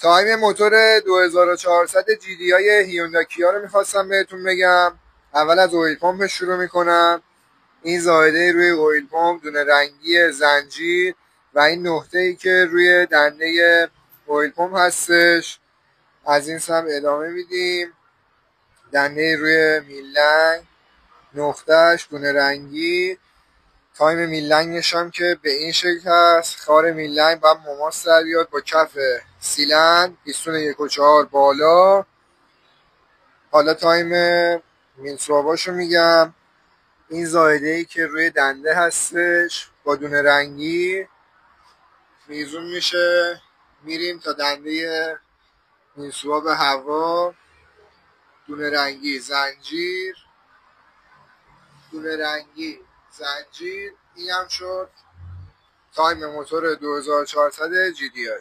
تایم موتور 2400 جی دی آی هیوندای کیا رو میخواستم بهتون بگم. اول از اویل پمپ شروع میکنم. این زائده روی اویل پمپ دونه رنگی زنجیر و این نقطه ای که روی دنده اویل پمپ هستش. از این سمت ادامه میدیم. دنده روی میلنگ، نقطهش دونه رنگی. تایم میلنگش هم که به این شکل هست. خار میلنگ باید مماس در بیاد با کف سیلند، پیستون 1.4 بالا. حالا تایم میلسواباشو میگم. این زائده ای که روی دنده هستش با دونه رنگی میزون میشه، میریم تا دنده میلسواب هوا، دونه رنگی زنجیر، دونه رنگی زنجیر. این هم شد تایم موتور 2400 جی دی آی.